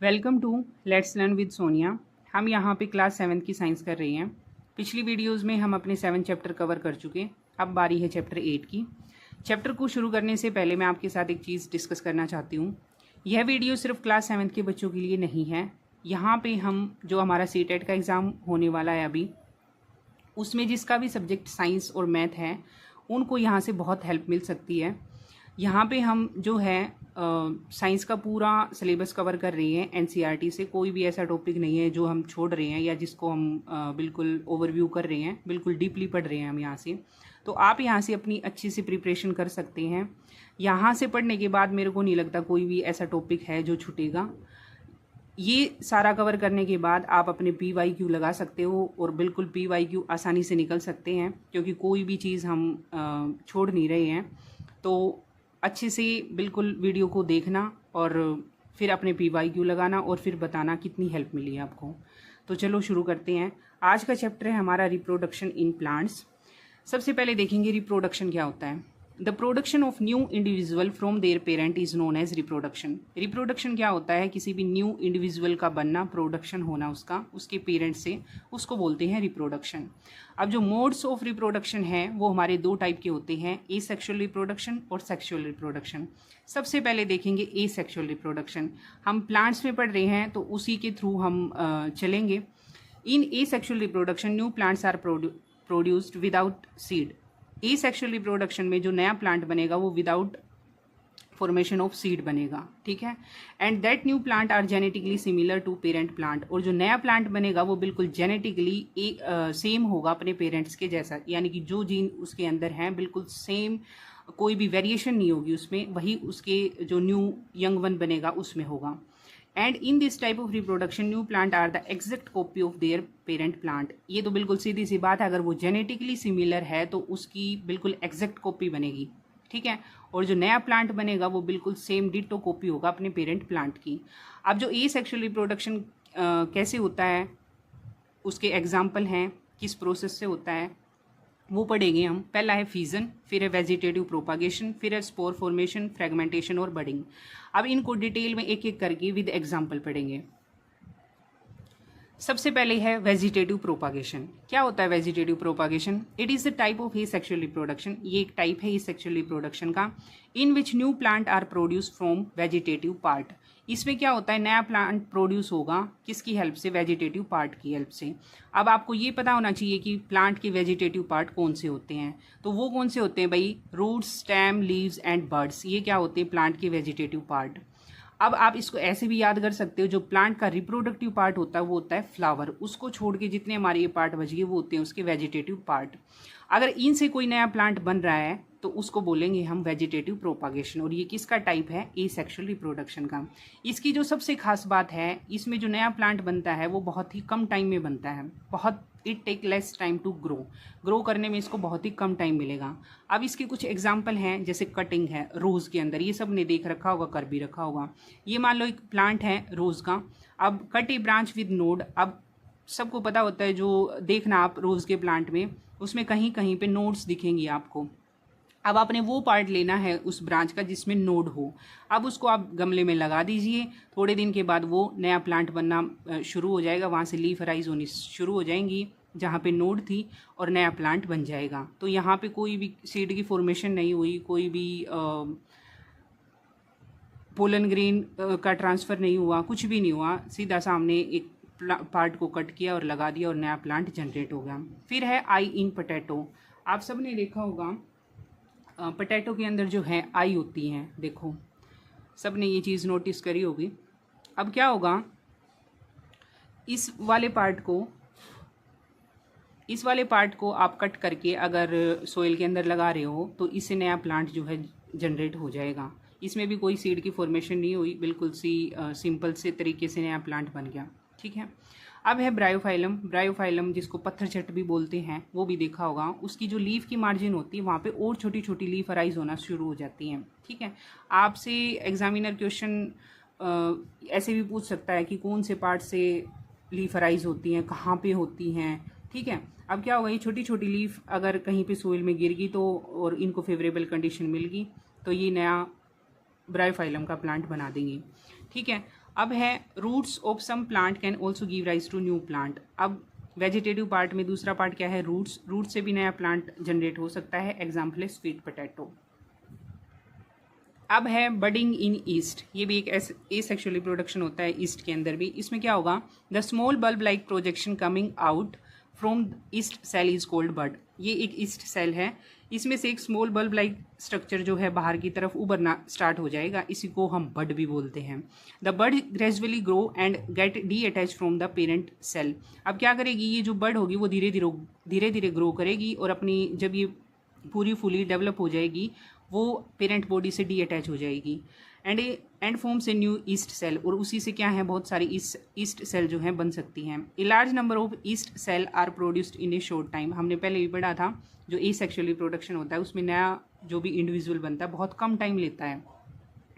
Welcome to let's learn with Sonia. हम यहाँ पे क्लास 7 की साइंस कर रही हैं। पिछली वीडियोस में हम अपने 7 चैप्टर कवर कर चुके। अब बारी है चैप्टर 8 की। चैप्टर को शुरू करने से पहले मैं आपके साथ एक चीज़ डिस्कस करना चाहती हूँ। यह वीडियो सिर्फ क्लास 7 के बच्चों के लिए नहीं है। यहाँ पे हम जो हमारा सीटेट का एग्ज़ाम होने वाला है अभी, उसमें जिसका भी सब्जेक्ट साइंस और मैथ है उनको यहाँ से बहुत हेल्प मिल सकती है। यहाँ पे हम जो है साइंस का पूरा सिलेबस कवर कर रहे हैं एनसीईआरटी से। कोई भी ऐसा टॉपिक नहीं है जो हम छोड़ रहे हैं या जिसको हम बिल्कुल ओवरव्यू कर रहे हैं, बिल्कुल डीपली पढ़ रहे हैं हम यहाँ से। तो आप यहाँ से अपनी अच्छी सी प्रिपरेशन कर सकते हैं। यहाँ से पढ़ने के बाद मेरे को नहीं लगता कोई भी ऐसा टॉपिक है जो छूटेगा। ये सारा कवर करने के बाद आप अपने PYQ लगा सकते हो और बिल्कुल PYQ आसानी से निकल सकते हैं, क्योंकि कोई भी चीज़ हम छोड़ नहीं रहे हैं। तो अच्छे से बिल्कुल वीडियो को देखना और फिर अपने PYQ लगाना और फिर बताना कितनी हेल्प मिली है आपको। तो चलो शुरू करते हैं। आज का चैप्टर है हमारा रिप्रोडक्शन इन प्लांट्स। सबसे पहले देखेंगे रिप्रोडक्शन क्या होता है। The production of new individual from their parent is known as reproduction. Reproduction क्या होता है? किसी भी न्यू इंडिविजुअल का बनना, प्रोडक्शन होना उसका उसके पेरेंट से, उसको बोलते हैं रिप्रोडक्शन। अब जो मोड्स ऑफ रिप्रोडक्शन है वो हमारे दो टाइप के होते हैं, एसेक्सुअल रिप्रोडक्शन और सेक्सुअल रिप्रोडक्शन। सबसे पहले देखेंगे एसेक्सुअल रिप्रोडक्शन। हम प्लांट्स में पढ़ रहे हैं तो उसी के थ्रू हम चलेंगे। In asexual reproduction new plants are produced without seed. Asexual reproduction में जो नया प्लांट बनेगा वो विदाउट फॉर्मेशन ऑफ सीड बनेगा, ठीक है। And that new plant are genetically similar to parent plant. और जो नया प्लांट बनेगा वो बिल्कुल जेनेटिकली सेम होगा अपने पेरेंट्स के जैसा, यानी कि जो जीन उसके अंदर हैं बिल्कुल सेम, कोई भी वेरिएशन नहीं होगी उसमें, वही उसके जो न्यू यंग वन बनेगा उसमें होगा। And in this type of reproduction new plant are the exact copy of their parent plant. ये तो बिल्कुल सीधी सी बात है, अगर वो जेनेटिकली सिमिलर है तो उसकी बिल्कुल एग्जैक्ट कॉपी बनेगी, ठीक है। और जो नया प्लांट बनेगा वो बिल्कुल सेम डिटो कॉपी होगा अपने पेरेंट प्लांट की। अब जो एसेक्सुअल रिप्रोडक्शन कैसे होता है, उसके एग्जाम्पल हैं, किस प्रोसेस से होता है वो पढ़ेंगे हम। पहला है फीजन, फिर है वेजिटेटिव प्रोपागेशन, फिर है स्पोर फॉर्मेशन, फ्रेगमेंटेशन और बडिंग। अब इनको डिटेल में एक एक करके विद एग्जांपल पढ़ेंगे। सबसे पहले है वेजिटेटिव प्रोपागेशन। क्या होता है vegetative propagation? It is the type of asexual reproduction. ये एक टाइप है एसेक्सुअल रिप्रोडक्शन का, in which new plant are produce from vegetative part. इसमें क्या होता है, नया प्लांट प्रोड्यूस होगा किसकी हेल्प से? वेजिटेटिव पार्ट की हेल्प से। अब आपको ये पता होना चाहिए कि प्लांट के वेजिटेटिव पार्ट कौन से होते हैं। तो वो कौन से होते हैं भाई? Roots, stem, leaves and buds. ये क्या होते हैं? प्लांट के वेजिटेटिव पार्ट। अब आप इसको ऐसे भी याद कर सकते हो, जो प्लांट का रिप्रोडक्टिव पार्ट होता है वो होता है फ्लावर। उसको छोड़ के जितने हमारे ये पार्ट बच गए वो होते हैं उसके वेजिटेटिव पार्ट। अगर इनसे कोई नया प्लांट बन रहा है तो उसको बोलेंगे हम वेजिटेटिव प्रोपागेशन। और ये किसका टाइप है? एसेक्सुअल रिप्रोडक्शन का। इसकी जो सबसे खास बात है, इसमें जो नया प्लांट बनता है वो बहुत ही कम टाइम में बनता है। बहुत it take less time to grow करने में इसको बहुत ही कम टाइम मिलेगा। अब इसके कुछ एग्जाम्पल हैं, जैसे कटिंग है रोज़ के अंदर, ये सब ने देख रखा होगा, कर भी रखा होगा। ये मान लो एक प्लांट है रोज़ का। अब cut A branch with node. अब सबको पता होता है, जो देखना आप रोज़ के प्लांट में, उसमें कहीं कहीं पे नोड्स दिखेंगी आपको। अब आपने वो पार्ट लेना है उस ब्रांच का जिसमें नोड हो। अब उसको आप गमले में लगा दीजिए। थोड़े दिन के बाद वो नया प्लांट बनना शुरू हो जाएगा, वहाँ से लीफ अराइज होनी शुरू हो जाएंगी जहाँ पे नोड थी, और नया प्लांट बन जाएगा। तो यहाँ पे कोई भी सीड की फॉर्मेशन नहीं हुई, कोई भी पोलन ग्रेन का ट्रांसफ़र नहीं हुआ, कुछ भी नहीं हुआ। सीधा सामने एक पार्ट को कट किया और लगा दिया और नया प्लांट जनरेट हो गया। फिर है आई इन पोटैटो। आप सब ने देखा होगा पोटैटो के अंदर जो है आई होती हैं, देखो सब ने ये चीज़ नोटिस करी होगी। अब क्या होगा, इस वाले पार्ट को आप कट करके अगर सोइल के अंदर लगा रहे हो तो इससे नया प्लांट जो है जनरेट हो जाएगा। इसमें भी कोई सीड की फॉर्मेशन नहीं हुई, बिल्कुल सी सिंपल से तरीके से नया प्लांट बन गया, ठीक है। अब है ब्रायोफाइलम। ब्रायोफाइलम जिसको पत्थर चट भी बोलते हैं, वो भी देखा होगा। उसकी जो लीफ की मार्जिन होती है वहाँ पे और छोटी छोटी लीफ अराइज होना शुरू हो जाती हैं, ठीक है। आपसे एग्जामिनर क्वेश्चन ऐसे भी पूछ सकता है कि कौन से पार्ट से लीफ अराइज होती हैं, कहाँ पे होती हैं, ठीक है। अब क्या होगा, ये छोटी छोटी लीफ अगर कहीं पे सोइल में गिर गई तो, और इनको फेवरेबल कंडीशन मिल गई, तो ये नया ब्रायोफाइलम का प्लांट बना देंगे, ठीक है। अब है roots of some plant can also give rise to new plant. अब वेजिटेटिव पार्ट में दूसरा पार्ट क्या है, रूट्स। रूट से भी नया प्लांट जनरेट हो सकता है, एग्जाम्पल है स्वीट पोटैटो। अब है बडिंग इन ईस्ट, ये भी एक एसेक्सुअल रिप्रोडक्शन होता है ईस्ट के अंदर भी। इसमें क्या होगा, the small bulb like projection coming out from yeast cell is called bud. ये एक ईस्ट सेल है, इसमें से एक स्मॉल बल्ब लाइक स्ट्रक्चर जो है बाहर की तरफ उभरना स्टार्ट हो जाएगा, इसी को हम बड भी बोलते हैं। The bud gradually grow and get detach from the parent cell. अब क्या करेगी, ये जो बड होगी वो धीरे धीरे ग्रो करेगी और अपनी जब ये पूरी फुली डेवलप हो जाएगी वो पेरेंट बॉडी से डी अटैच हो जाएगी and forms a new yeast cell, और उसी से क्या है बहुत सारी ईस्ट सेल जो हैं बन सकती हैं। A large number of yeast cell are produced in a short time. हमने पहले भी पढ़ा था, जो एसेक्सुअल रिप्रोडक्शन होता है उसमें नया जो भी इंडिविजुअल बनता है बहुत कम टाइम लेता है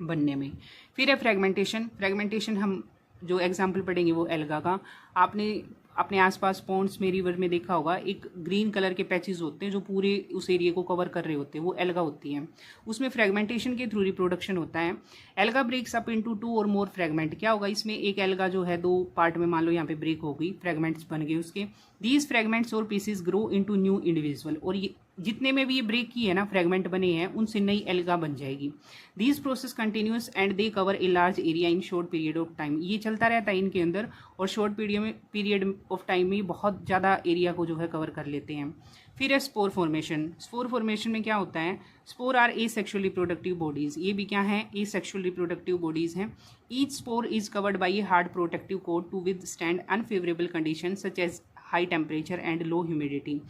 बनने में। फिर है फ्रेगमेंटेशन। फ्रेगमेंटेशन हम जो एग्जाम्पल पढ़ेंगे वो एल्गा का। आपने अपने आसपास पॉन्ड्स में, रिवर में देखा होगा, एक ग्रीन कलर के पैचेस होते हैं जो पूरे उस एरिया को कवर कर रहे होते हैं, वो एल्गा होती हैं। उसमें फ्रेगमेंटेशन के थ्रू रिप्रोडक्शन होता है। एल्गा ब्रेक्स अप इनटू 2 और मोर फ्रेगमेंट। क्या होगा, इसमें एक एल्गा जो है 2 पार्ट में मान लो यहाँ पे ब्रेक हो गई, फ्रेगमेंट्स बन गए उसके। दीज फ्रेगमेंट्स और pieces grow into new individual, और ये जितने में भी ये ब्रेक की है ना, फ्रेगमेंट बने हैं, उनसे नई एल्गा बन जाएगी। These process continuous and they cover a large area in short period of time. ये चलता रहता है इनके अंदर, और शॉर्ट पीरियड ऑफ टाइम में बहुत ज़्यादा एरिया को जो है कवर कर लेते हैं। फिर है स्पोर फॉर्मेशन। स्पोर फॉर्मेशन में क्या होता है, spore are asexual reproductive bodies. ये भी क्या है, एसेक्सुअल रिप्रोडक्टिव बॉडीज हैं। Each spore is covered by a hard protective coat to withstand unfavourable condition such as high temperature and low humidity.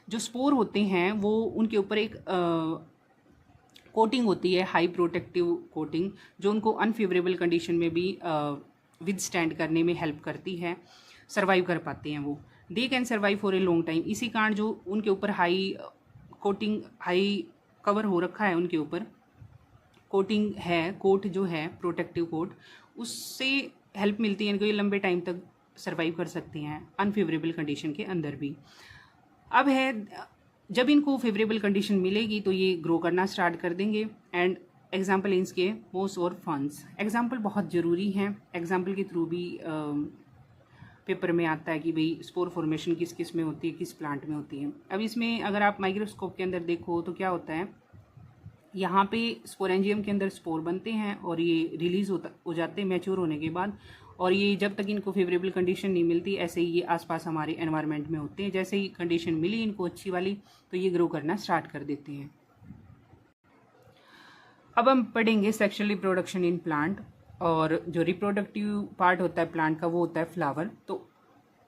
जो स्पोर होते हैं वो उनके ऊपर एक कोटिंग होती है, हाई प्रोटेक्टिव कोटिंग, जो उनको अनफेवरेबल कंडीशन में भी विद स्टैंड करने में हेल्प करती है, सर्वाइव कर पाते हैं वो। They can survive for a long time. इसी कारण जो उनके ऊपर हाई कोटिंग, हाई कवर हो रखा है, उनके ऊपर कोटिंग है, कोट जो है प्रोटेक्टिव कोट, उससे हेल्प मिलती है इनको, ये लंबे टाइम तक सर्वाइव कर सकते हैं अनफेवरेबल कंडीशन के अंदर भी। अब है, जब इनको फेवरेबल कंडीशन मिलेगी तो ये ग्रो करना स्टार्ट कर देंगे। एंड एग्जाम्पल इनके मोस और फंस। एग्जाम्पल बहुत ज़रूरी हैं, एग्जाम्पल के थ्रू भी पेपर में आता है कि भाई स्पोर फॉर्मेशन किस किस में होती है, किस प्लांट में होती है। अब इसमें अगर आप माइक्रोस्कोप के अंदर देखो तो क्या होता है, यहाँ पे स्पोरेंजियम के अंदर स्पोर बनते हैं और ये रिलीज हो जाते हैं मैच्योर होने के बाद, और ये जब तक इनको फेवरेबल कंडीशन नहीं मिलती, ऐसे ही ये आसपास हमारे एनवायरनमेंट में होते हैं। जैसे ही कंडीशन मिली इनको अच्छी वाली तो ये ग्रो करना स्टार्ट कर देते हैं। अब हम पढ़ेंगे सेक्सुअल रिप्रोडक्शन इन प्लांट, और जो रिप्रोडक्टिव पार्ट होता है प्लांट का वो होता है फ्लावर। तो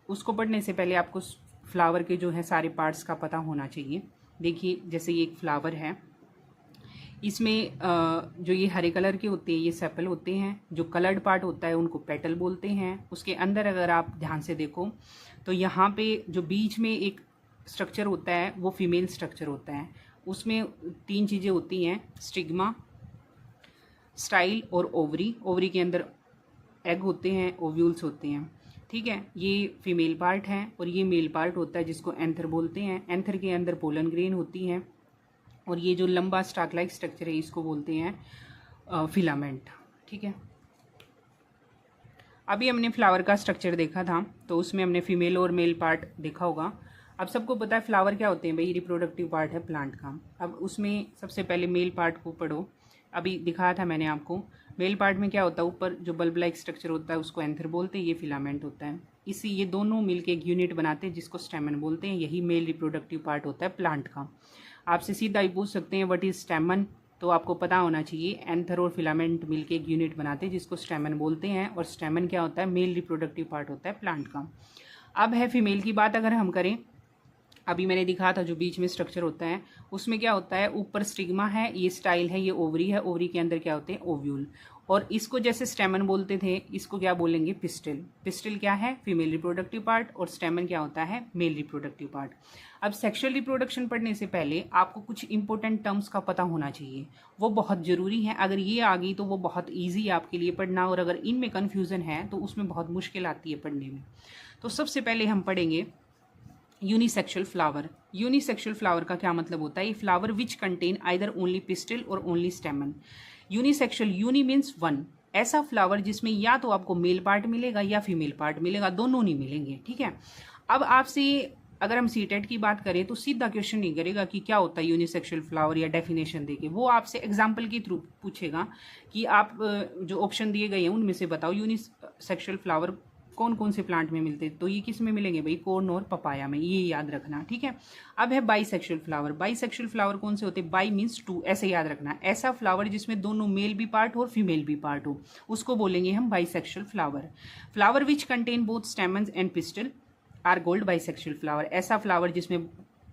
उसको पढ़ने से पहले आपको फ्लावर के जो है सारे पार्ट्स का पता होना चाहिए। देखिए, जैसे ये एक फ्लावर है, इसमें जो ये हरे कलर के होते हैं ये सेपल होते हैं, जो कलर्ड पार्ट होता है उनको पेटल बोलते हैं। उसके अंदर अगर आप ध्यान से देखो तो यहाँ पे जो बीच में एक स्ट्रक्चर होता है वो फीमेल स्ट्रक्चर होता है। उसमें 3 चीज़ें होती हैं, स्टिग्मा, स्टाइल और ओवरी। ओवरी के अंदर एग होते हैं, ओव्यूल्स होते हैं, ठीक है। ये फीमेल पार्ट है, और ये मेल पार्ट होता है जिसको एंथर बोलते हैं। एंथर के अंदर पोलन ग्रेन होती हैं, और ये जो लंबा स्टाक लाइक स्ट्रक्चर है इसको बोलते हैं फिलामेंट, ठीक है। अभी हमने फ्लावर का स्ट्रक्चर देखा था, तो उसमें हमने फीमेल और मेल पार्ट देखा होगा। अब सबको पता है फ्लावर क्या होते हैं, भाई रिप्रोडक्टिव पार्ट है प्लांट का। अब उसमें सबसे पहले मेल पार्ट को पढ़ो, अभी दिखाया था मैंने आपको। मेल पार्ट में क्या होता है, ऊपर जो बल्ब लाइक स्ट्रक्चर होता है उसको एंथर बोलते हैं, ये फिलामेंट होता है। ये दोनों मिलके एक यूनिट बनाते हैं जिसको स्टेमन बोलते हैं, यही मेल रिप्रोडक्टिव पार्ट होता है प्लांट का। आपसे सीधा ही पूछ सकते हैं व्हाट इज स्टेमन, तो आपको पता होना चाहिए एंथर और फिलामेंट मिलके एक यूनिट बनाते हैं जिसको स्टेमन बोलते हैं, और स्टेमन क्या होता है, मेल रिप्रोडक्टिव पार्ट होता है प्लांट का। अब है फीमेल की बात अगर हम करें, अभी मैंने दिखाया था जो बीच में स्ट्रक्चर होता है उसमें क्या होता है, ऊपर स्टिग्मा है, ये स्टाइल है, ये ओवरी है, ओवरी के अंदर क्या होते हैं, ओव्यूल। और इसको जैसे स्टेमन बोलते थे, इसको क्या बोलेंगे, पिस्टिल। पिस्टिल क्या है, फीमेल रिप्रोडक्टिव पार्ट, और स्टेमन क्या होता है, मेल रिप्रोडक्टिव पार्ट। अब सेक्सुअल रिप्रोडक्शन पढ़ने से पहले आपको कुछ इंपॉर्टेंट टर्म्स का पता होना चाहिए, वो बहुत ज़रूरी है। अगर ये आ गई तो वो बहुत ईजी है आपके लिए पढ़ना, और अगर इनमें कन्फ्यूज़न है तो उसमें बहुत मुश्किल आती है पढ़ने में। तो सबसे पहले हम पढ़ेंगे यूनिसेक्सुअल फ्लावर। यूनिसेक्सुअल फ्लावर का क्या मतलब होता है, ये flower which contain either only pistil और only stamen. Unisexual, uni means one, ऐसा फ्लावर जिसमें या तो आपको मेल पार्ट मिलेगा या फीमेल पार्ट मिलेगा, दोनों नहीं मिलेंगे, ठीक है। अब आपसे अगर हम सीटेट की बात करें तो सीधा क्वेश्चन नहीं करेगा कि क्या होता है यूनिसेक्सुअल फ्लावर या डेफिनेशन देके, वो आपसे एग्जाम्पल के थ्रू पूछेगा कि आप जो ऑप्शन दिए गए हैं उनमें से बताओ यूनिसेक्सुअल फ्लावर कौन कौन से प्लांट में मिलते हैं। तो ये किस में मिलेंगे भाई, कॉर्न और पपाया में, ये याद रखना, ठीक है। अब है बाईसेक्सुअल फ्लावर। बाईसेक्सुअल फ्लावर कौन से होते हैं, बाई मीन्स टू, ऐसे याद रखना। ऐसा फ्लावर जिसमें दोनों मेल भी पार्ट हो और फीमेल भी पार्ट हो, उसको बोलेंगे हम bisexual flower. Flower which contain both stamens and pistil are called bisexual flower. ऐसा फ्लावर जिसमें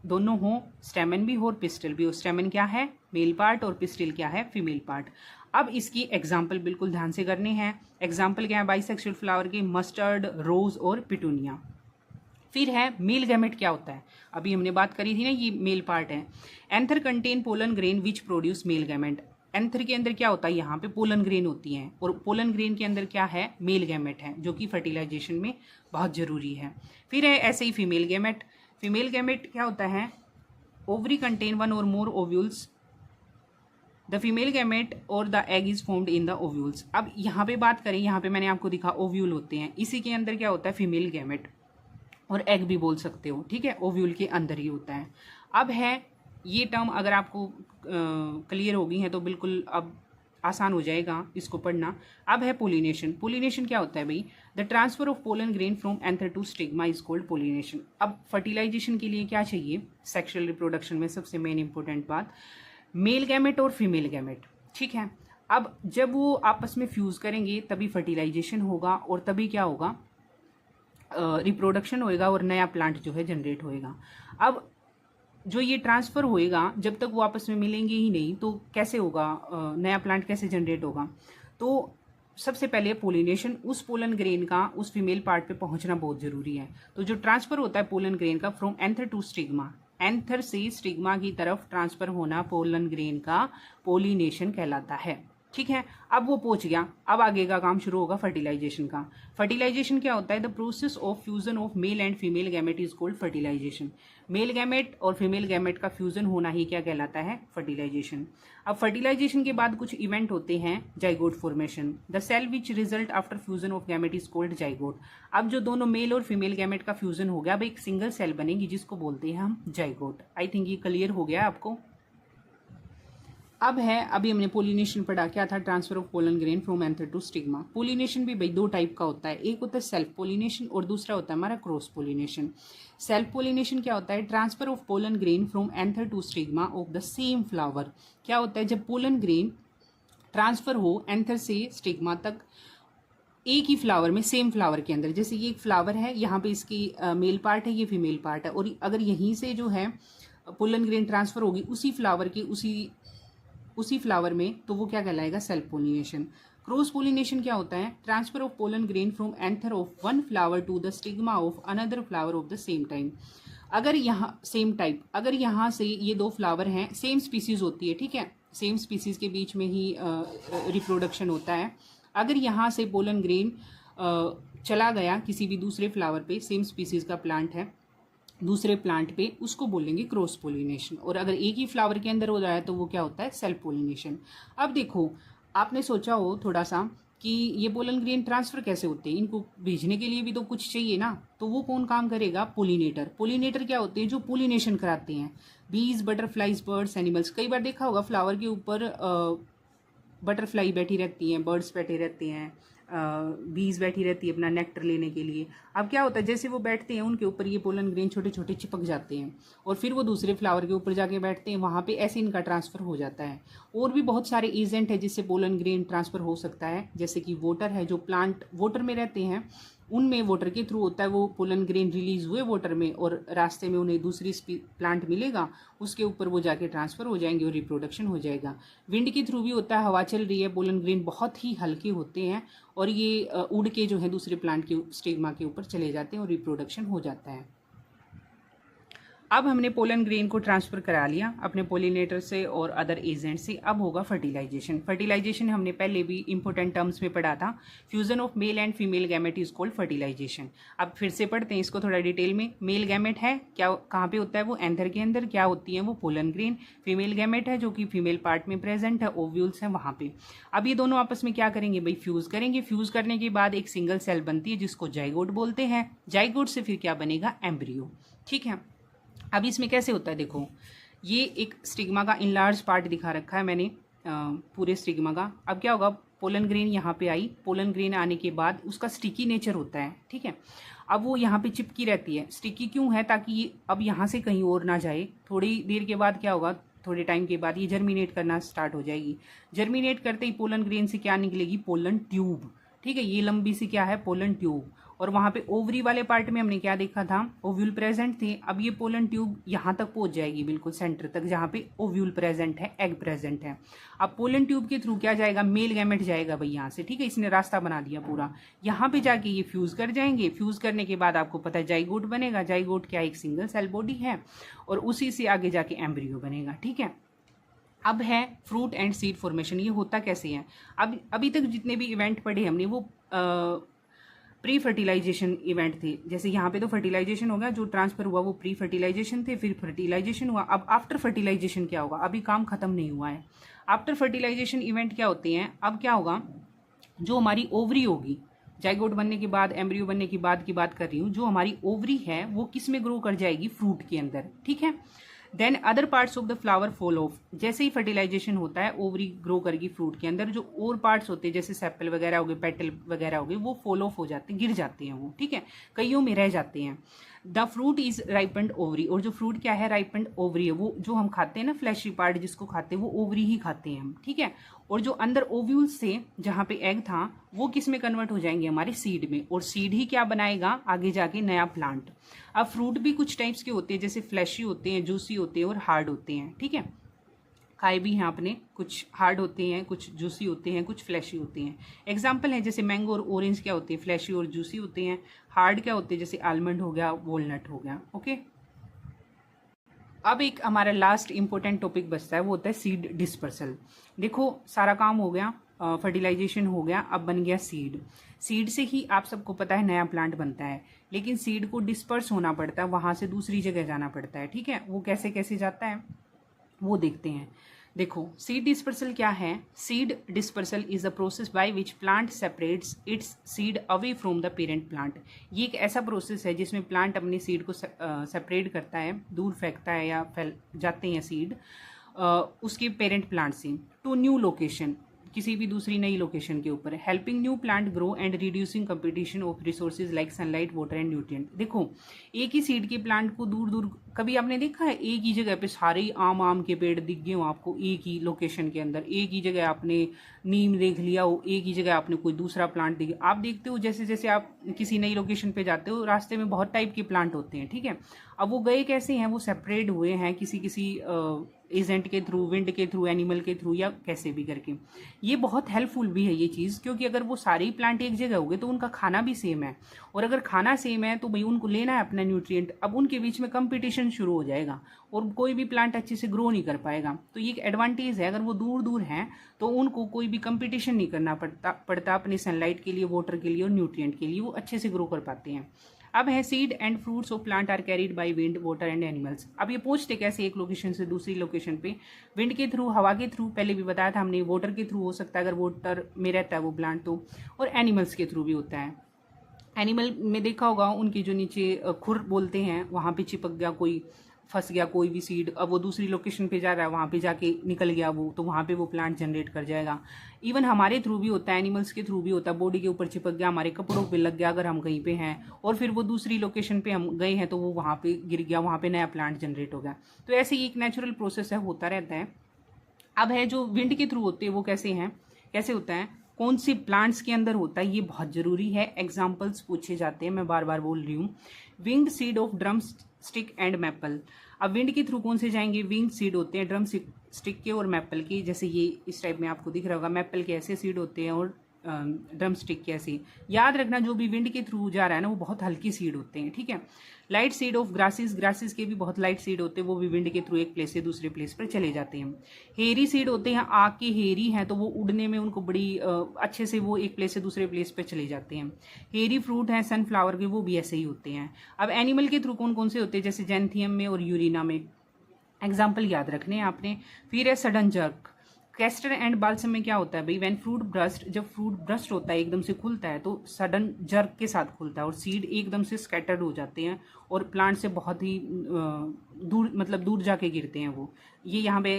दोनों हो, स्टेमन भी हो और पिस्टल भी हो। स्टेमन क्या है, मेल पार्ट, और पिस्टल क्या है, फीमेल पार्ट। अब इसकी एग्जाम्पल बिल्कुल ध्यान से करने हैं। एग्जाम्पल क्या है बाईसेक्सुअल फ्लावर की, मस्टर्ड, रोज और पिटूनिया। फिर है मेल गैमेट क्या होता है, अभी हमने बात करी थी ना, ये मेल पार्ट है। Anther contain pollen grain which produce male gamete. Anther के अंदर क्या होता है, यहाँ पे पोलन ग्रेन होती हैं, और पोलन ग्रेन के अंदर क्या है, मेल गैमेट है, जो कि फर्टिलाइजेशन में बहुत जरूरी है। फिर है ऐसे ही फीमेल गैमेट। फीमेल गैमेट क्या होता है, ओवरी कंटेन वन और मोर ओव्यूल्स, द फीमेल गैमेट और the egg is formed in the ovules. अब यहाँ पे बात करें, यहाँ पे मैंने आपको दिखा ओव्यूल होते हैं, इसी के अंदर क्या होता है, फीमेल गैमेट, और एग भी बोल सकते हो, ठीक है, ओव्यूल के अंदर ही होता है। अब है ये टर्म अगर आपको क्लियर हो गई है तो बिल्कुल अब आसान हो जाएगा इसको पढ़ना। अब है पोलिनेशन। पोलिनेशन क्या होता है भाई, the transfer of pollen grain from anther to stigma is called pollination. अब फर्टिलाइजेशन के लिए क्या चाहिए, सेक्सुअल रिप्रोडक्शन में सबसे मेन इंपॉर्टेंट बात, मेल गैमेट और फीमेल गैमेट, ठीक है। अब जब वो आपस में फ्यूज करेंगे तभी फर्टिलाइजेशन होगा, और तभी क्या होगा, रिप्रोडक्शन होएगा और नया प्लांट जो है जनरेट होएगा। अब जो ये ट्रांसफ़र होएगा, जब तक वो आपस में मिलेंगे ही नहीं तो कैसे होगा, नया प्लांट कैसे जनरेट होगा। तो सबसे पहले पोलिनेशन, उस पोलन ग्रेन का उस फीमेल पार्ट पे पहुंचना बहुत ज़रूरी है। तो जो ट्रांसफ़र होता है पोलन ग्रेन का from anther to stigma, anther से स्टिग्मा की तरफ ट्रांसफ़र होना पोलन ग्रेन का पोलिनेशन कहलाता है, ठीक है। अब वो पहुंच गया, अब आगे का काम शुरू होगा फर्टिलाइजेशन का। फर्टिलाइजेशन क्या होता है, the process of fusion of male and female gamete is called fertilization. Male gamete और फीमेल गैमेट का फ्यूजन होना ही क्या कहलाता है, फर्टिलाइजेशन। अब फर्टिलाइजेशन के बाद कुछ इवेंट होते हैं, zygote formation. The cell which result after fusion of gamete is called zygote. अब जो दोनों मेल और फीमेल गैमेट का फ्यूजन हो गया, अब एक सिंगल सेल बनेगी जिसको बोलते हैं हम जाइगोट। आई थिंक ये क्लियर हो गया आपको। अब है, अभी हमने पोलिनेशन पढ़ा, क्या था, transfer of pollen grain from anther to stigma. Pollination भी भाई दो टाइप का होता है, एक होता है सेल्फ पोलिनेशन और दूसरा होता है हमारा क्रॉस पोलिनेशन। सेल्फ पोलिनेशन क्या होता है, transfer of pollen grain from anther to stigma of the same flower. क्या होता है, जब पोलन ग्रेन ट्रांसफर हो एंथर से स्टिग्मा तक एक ही फ्लावर में, सेम फ्लावर के अंदर, जैसे ये एक फ्लावर है, यहाँ पे इसकी मेल पार्ट है, ये फीमेल पार्ट है, और अगर यहीं से जो है पोलन ग्रेन ट्रांसफर होगी उसी फ्लावर की उसी फ्लावर में, तो वो क्या कहलाएगा, सेल्फ पोलिनेशन। क्रॉस पोलिनेशन क्या होता है, transfer of pollen grain from anther of one flower to the stigma of another flower of the same time. अगर यहाँ सेम टाइप, अगर यहाँ से ये दो फ्लावर हैं, सेम स्पीसीज होती है, ठीक है, सेम स्पीसीज के बीच में ही रिप्रोडक्शन होता है। अगर यहाँ से पोलन ग्रेन चला गया किसी भी दूसरे फ्लावर पे, सेम स्पीसीज का प्लांट है, दूसरे प्लांट पे, उसको बोलेंगे क्रॉस पोलिनेशन। और अगर एक ही फ्लावर के अंदर हो जाए तो वो क्या होता है, सेल्फ पोलिनेशन। अब देखो, आपने सोचा हो थोड़ा सा कि ये पोलन ग्रेन ट्रांसफर कैसे होते हैं, इनको भेजने के लिए भी तो कुछ चाहिए ना, तो वो कौन काम करेगा, पोलिनेटर। पोलिनेटर क्या होते हैं, जो पोलिनेशन कराते हैं, बीज, बटरफ्लाइज, बर्ड्स, एनिमल्स। कई बार देखा होगा फ्लावर के ऊपर बटरफ्लाई बैठी रहती हैं, बर्ड्स बैठे रहते हैं, बीज बैठी रहती है अपना नेक्टर लेने के लिए। अब क्या होता है, जैसे वो बैठते हैं उनके ऊपर ये पोलन ग्रेन छोटे छोटे चिपक जाते हैं, और फिर वो दूसरे फ्लावर के ऊपर जाके बैठते हैं, वहाँ पे ऐसे इनका ट्रांसफ़र हो जाता है। और भी बहुत सारे एजेंट है जिससे पोलन ग्रेन ट्रांसफ़र हो सकता है, जैसे कि वाटर है, जो प्लांट वाटर में रहते हैं उनमें वाटर के थ्रू होता है, वो पोलन ग्रेन रिलीज हुए वाटर में, और रास्ते में उन्हें दूसरी प्लांट मिलेगा, उसके ऊपर वो जाके ट्रांसफ़र हो जाएंगे और रिप्रोडक्शन हो जाएगा। विंड के थ्रू भी होता है, हवा चल रही है, पोलन ग्रेन बहुत ही हल्के होते हैं और ये उड़ के जो है दूसरे प्लांट के स्टिग्मा के ऊपर चले जाते हैं और रिप्रोडक्शन हो जाता है। अब हमने पोलन ग्रेन को ट्रांसफर करा लिया अपने पोलिनेटर से और अदर एजेंट से। अब होगा फर्टिलाइजेशन। फर्टिलाइजेशन हमने पहले भी इंपॉर्टेंट टर्म्स में पढ़ा था। Fusion of male and female gamete is called fertilization. अब फिर से पढ़ते हैं इसको थोड़ा डिटेल में। मेल गैमेट है क्या, कहाँ पे होता है वो, एंथर के अंदर। क्या होती है वो, पोलन ग्रेन। फीमेल गैमेट है जो कि फीमेल पार्ट में प्रेजेंट है, ओव्यूल्स है वहाँ पे। अब ये दोनों आपस में क्या करेंगे भाई, फ्यूज करेंगे। फ्यूज करने के बाद एक सिंगल सेल बनती है जिसको जाइगोट बोलते हैं। जाइगोट से फिर क्या बनेगा, एम्ब्रियो। ठीक है। अब इसमें कैसे होता है, देखो ये एक स्टिग्मा का इनलार्ज पार्ट दिखा रखा है मैंने पूरे स्टिग्मा का। अब क्या होगा, पोलन ग्रेन यहाँ पे आई। पोलन ग्रेन आने के बाद उसका स्टिकी नेचर होता है। ठीक है। अब वो यहाँ पे चिपकी रहती है। स्टिकी क्यों है, ताकि ये अब यहाँ से कहीं और ना जाए। थोड़ी देर के बाद क्या होगा, थोड़े टाइम के बाद ये जर्मिनेट करना स्टार्ट हो जाएगी। जर्मिनेट करते ही पोलन ग्रेन से क्या निकलेगी, पोलन ट्यूब। ठीक है, ये लंबी सी क्या है, पोलन ट्यूब। और वहाँ पे ओवरी वाले पार्ट में हमने क्या देखा था, ओव्यूल प्रेजेंट थे। अब ये पोलन ट्यूब यहाँ तक पहुँच जाएगी, बिल्कुल सेंटर तक जहाँ पे ओव्यूल प्रेजेंट है, एग प्रेजेंट है। अब पोलन ट्यूब के थ्रू क्या जाएगा, मेल गैमेट जाएगा भाई यहाँ से। ठीक है, इसने रास्ता बना दिया पूरा। यहाँ पे जाके ये फ्यूज कर जाएंगे। फ्यूज करने के बाद आपको पता है जाइगोट बनेगा। जाइगोट क्या, एक सिंगल सेल बॉडी है और उसी से आगे जाके एम्ब्रियो बनेगा। ठीक है। अब है फ्रूट एंड सीड फॉर्मेशन। ये होता कैसे है, अब अभी तक जितने भी इवेंट पढ़े हमने वो प्री फर्टिलाइजेशन इवेंट थे। जैसे यहाँ पे तो फर्टिलाइजेशन होगा, जो ट्रांसफर हुआ वो प्री फर्टिलाइजेशन थे, फिर फर्टिलाइजेशन हुआ। अब आफ्टर फर्टिलाइजेशन क्या होगा, अभी काम खत्म नहीं हुआ है। आफ्टर फर्टिलाइजेशन इवेंट क्या होते हैं, अब क्या होगा, जो हमारी ओवरी होगी, जाइगोट बनने के बाद, एम्ब्रियो बनने के बाद की बात कर रही हूँ, जो हमारी ओवरी है वो किस में ग्रो कर जाएगी, फ्रूट के अंदर। ठीक है। Then other parts of the flower fall off. जैसे ही फर्टिलाइजेशन होता है, ओवरी ग्रो करेगी फ्रूट के अंदर। जो और पार्ट्स होते हैं जैसे सेपल वगैरह हो गए, पेटल वगैरह हो गए, वो फॉल ऑफ हो जाते हैं, गिर जाते हैं वो। ठीक है, कईयों में रह जाते हैं। The fruit is ripened ovary. और जो फ्रूट क्या है, राइपेंड ओवरी है। वो जो हम खाते हैं ना, फ्लैशी पार्ट जिसको खाते हैं, वो ओवरी ही खाते हैं हम। ठीक है। और जो अंदर ओव्यूल्स थे, जहाँ पे एग था, वो किस में कन्वर्ट हो जाएंगे, हमारे सीड में। और सीड ही क्या बनाएगा आगे जाके, नया प्लांट। अब फ्रूट भी कुछ टाइप्स के होते हैं, जैसे फ्लैशी होते हैं, जूसी होते हैं और हार्ड होते हैं। ठीक है, खाए भी हैं आपने, कुछ हार्ड होते हैं, कुछ जूसी होते हैं, कुछ फ्लैशी होते हैं। एग्जाम्पल है जैसे मैंगो और ऑरेंज क्या होते हैं, फ्लैशी और जूसी होते हैं। हार्ड क्या होते हैं, जैसे आलमंड हो गया, वॉलनट हो गया। ओके। अब एक हमारा लास्ट इंपॉर्टेंट टॉपिक बचता है, वो होता है सीड डिस्पर्सल। देखो सारा काम हो गया, फर्टिलाइजेशन हो गया, अब बन गया सीड। सीड से ही आप सबको पता है नया प्लांट बनता है, लेकिन सीड को डिस्पर्स होना पड़ता है, वहां से दूसरी जगह जाना पड़ता है। ठीक है, वो कैसे कैसे जाता है वो देखते हैं। देखो सीड डिस्पर्सल क्या है, seed dispersal is a process by which plant separates it's seed away from the parent plant. ये एक ऐसा प्रोसेस है जिसमें प्लांट अपने सीड को सेपरेट करता है, दूर फेंकता है या फैल जाते हैं सीड उसके पेरेंट प्लांट से टू न्यू लोकेशन, किसी भी दूसरी नई लोकेशन के ऊपर। Helping new plant grow and reducing competition of resources like sunlight, water and nutrient. देखो एक ही सीड के प्लांट को दूर दूर, कभी आपने देखा है एक ही जगह पे सारे ही आम के पेड़ दिख गए हो आपको, एक ही लोकेशन के अंदर, एक ही जगह आपने नीम देख लिया हो, एक ही जगह आपने कोई दूसरा प्लांट देख, आप देखते हो जैसे जैसे आप किसी नई लोकेशन पे जाते हो, रास्ते में बहुत टाइप के प्लांट होते हैं। ठीक है, अब वो गए कैसे हैं, वो सेपरेट हुए हैं किसी किसी एजेंट के थ्रू, विंड के थ्रू, एनिमल के थ्रू, या कैसे भी करके। ये बहुत हेल्पफुल भी है ये चीज़, क्योंकि अगर वो सारे ही प्लांट एक जगह हो गए तो उनका खाना भी सेम है, और अगर खाना सेम है तो भाई उनको लेना है अपना न्यूट्रिएंट। अब उनके बीच में कंपटीशन शुरू हो जाएगा और कोई भी प्लांट अच्छे से ग्रो नहीं कर पाएगा। तो ये एक एडवांटेज है, अगर वो दूर दूर हैं तो उनको कोई भी कंपटीशन नहीं करना पड़ता अपनी सनलाइट के लिए, वाटर के लिए और न्यूट्रिएंट के लिए, वो अच्छे से ग्रो कर पाते हैं। अब है seed and fruits of plant are carried by wind, water and animals. अब ये पहुंचते कैसे एक लोकेशन से दूसरी लोकेशन पे, विंड के थ्रू, हवा के थ्रू, पहले भी बताया था हमने, वाटर के थ्रू हो सकता है अगर वाटर में रहता है वो प्लांट तो, और एनिमल्स के थ्रू भी होता है। एनिमल में देखा होगा उनके जो नीचे खुर बोलते हैं, वहां पे चिपक गया कोई, फंस गया कोई भी सीड, अब वो दूसरी लोकेशन पे जा रहा है, वहाँ पे जाके निकल गया वो, तो वहाँ पे वो प्लांट जनरेट कर जाएगा। इवन हमारे थ्रू भी होता है, एनिमल्स के थ्रू भी होता है, बॉडी के ऊपर चिपक गया, हमारे कपड़ों पे लग गया अगर हम कहीं पे हैं, और फिर वो दूसरी लोकेशन पे हम गए हैं तो वो वहाँ पे गिर गया, वहाँ पे नया प्लांट जनरेट हो गया। तो ऐसे ही एक नेचुरल प्रोसेस है, होता रहता है। अब है जो विंड के थ्रू होते हैं वो कैसे हैं, कैसे होता है, कौन से प्लांट्स के अंदर होता है, ये बहुत जरूरी है, एग्जाम्पल्स पूछे जाते हैं, मैं बार बार बोल रही हूँ। Winged seed of drum stick and maple. अब विंड के थ्रू कौन से जाएंगे, विंग सीड होते हैं ड्रम स्टिक के और मैपल के, जैसे ये इस टाइप में आपको दिख रहा होगा, मैपल के ऐसे सीड होते हैं और ड्रम स्टिक के ऐसे। याद रखना जो भी विंड के थ्रू जा रहा है ना वो बहुत हल्की सीड होते हैं, ठीक है। Light seed of grasses, grasses के भी बहुत लाइट सीड होते हैं, वो भी विंड के थ्रू एक प्लेस से दूसरे प्लेस पर चले जाते हैं। हेरी सीड होते हैं, आग के हेरी हैं तो वो उड़ने में उनको बड़ी अच्छे से वो एक प्लेस से दूसरे प्लेस पर चले जाते हैं। हेरी फ्रूट हैं सनफ्लावर के, वो भी ऐसे ही होते हैं। अब एनिमल के थ्रू कौन कौन से होते हैं, जैसे जेंथियम में और यूरिना में, एग्जाम्पल याद रखने हैं आपने। फिर है sudden jerk. Castor and balsam में क्या होता है भाई, व्हेन फ्रूट ब्रस्ट, जब फ्रूट ब्रस्ट होता है एकदम से खुलता है तो सडन जर्क के साथ खुलता है और सीड एकदम से स्कैटर्ड हो जाते हैं और प्लांट से बहुत ही दूर, मतलब दूर जाके गिरते हैं वो। ये यहाँ पे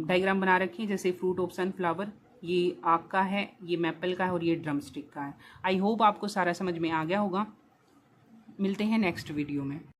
डायग्राम बना रखे हैं, जैसे फ्रूट ऑफ सनफ्लावर, ये आग का है, ये मैपल का है और ये ड्रम स्टिक का है। आई होप आपको सारा समझ में आ गया होगा। मिलते हैं नेक्स्ट वीडियो में।